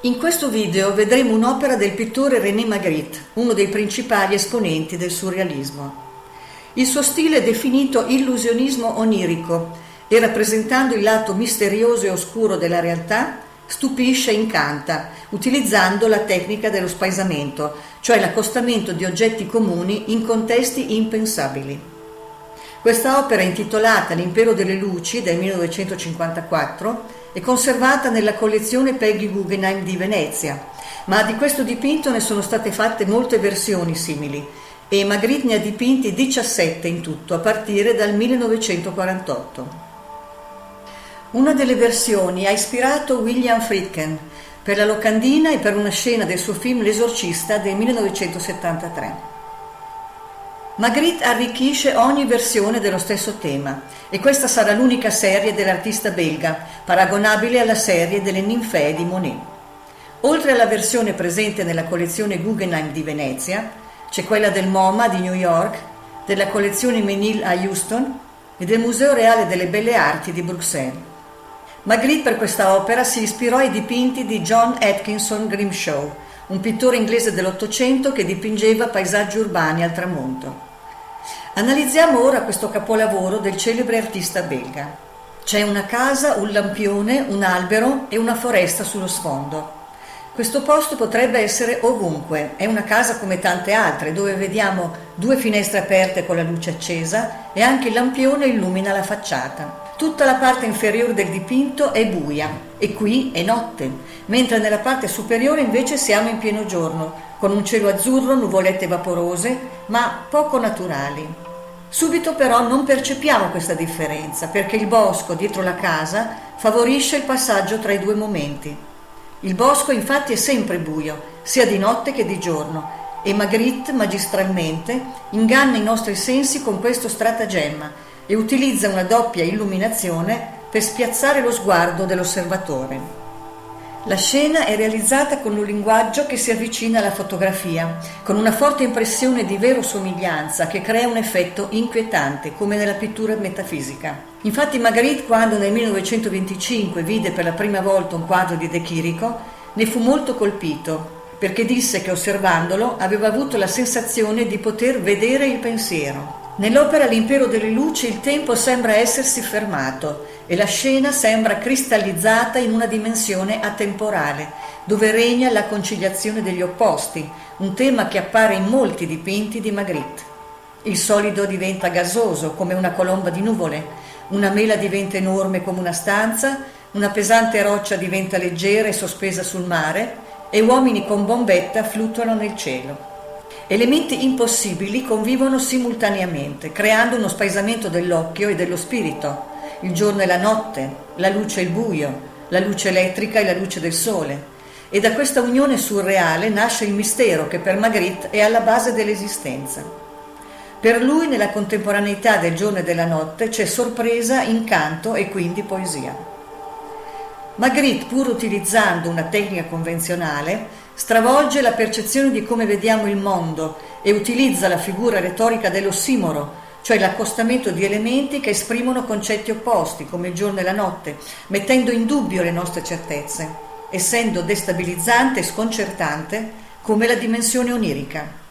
In questo video vedremo un'opera del pittore René Magritte, uno dei principali esponenti del surrealismo. Il suo stile è definito illusionismo onirico e, rappresentando il lato misterioso e oscuro della realtà, stupisce e incanta, utilizzando la tecnica dello spaesamento, cioè l'accostamento di oggetti comuni in contesti impensabili. Questa opera, intitolata L'impero delle luci del 1954, è conservata nella collezione Peggy Guggenheim di Venezia, ma di questo dipinto ne sono state fatte molte versioni simili e Magritte ne ha dipinti 17 in tutto a partire dal 1948. Una delle versioni ha ispirato William Friedkin per la locandina e per una scena del suo film L'esorcista del 1973. Magritte arricchisce ogni versione dello stesso tema e questa sarà l'unica serie dell'artista belga, paragonabile alla serie delle ninfee di Monet. Oltre alla versione presente nella collezione Guggenheim di Venezia, c'è quella del MoMA di New York, della collezione Menil a Houston e del Museo Reale delle Belle Arti di Bruxelles. Magritte per questa opera si ispirò ai dipinti di John Atkinson Grimshaw, un pittore inglese dell'Ottocento che dipingeva paesaggi urbani al tramonto. Analizziamo ora questo capolavoro del celebre artista belga. C'è una casa, un lampione, un albero e una foresta sullo sfondo. Questo posto potrebbe essere ovunque, è una casa come tante altre, dove vediamo due finestre aperte con la luce accesa e anche il lampione illumina la facciata. Tutta la parte inferiore del dipinto è buia e qui è notte, mentre nella parte superiore invece siamo in pieno giorno, con un cielo azzurro, nuvolette vaporose, ma poco naturali. Subito però non percepiamo questa differenza, perché il bosco dietro la casa favorisce il passaggio tra i due momenti. Il bosco infatti è sempre buio, sia di notte che di giorno, e Magritte magistralmente inganna i nostri sensi con questo stratagemma e utilizza una doppia illuminazione per spiazzare lo sguardo dell'osservatore. La scena è realizzata con un linguaggio che si avvicina alla fotografia, con una forte impressione di verosomiglianza che crea un effetto inquietante, come nella pittura metafisica. Infatti Magritte, quando nel 1925 vide per la prima volta un quadro di De Chirico, ne fu molto colpito, perché disse che osservandolo aveva avuto la sensazione di poter vedere il pensiero. Nell'opera L'impero delle luci il tempo sembra essersi fermato e la scena sembra cristallizzata in una dimensione atemporale, dove regna la conciliazione degli opposti, un tema che appare in molti dipinti di Magritte. Il solido diventa gasoso come una colomba di nuvole, una mela diventa enorme come una stanza, una pesante roccia diventa leggera e sospesa sul mare e uomini con bombetta fluttuano nel cielo. Elementi impossibili convivono simultaneamente, creando uno spaesamento dell'occhio e dello spirito. Il giorno e la notte, la luce e il buio, la luce elettrica e la luce del sole. E da questa unione surreale nasce il mistero che per Magritte è alla base dell'esistenza. Per lui, nella contemporaneità del giorno e della notte, c'è sorpresa, incanto e quindi poesia. Magritte, pur utilizzando una tecnica convenzionale, stravolge la percezione di come vediamo il mondo e utilizza la figura retorica dell'ossimoro, cioè l'accostamento di elementi che esprimono concetti opposti, come il giorno e la notte, mettendo in dubbio le nostre certezze, essendo destabilizzante e sconcertante come la dimensione onirica.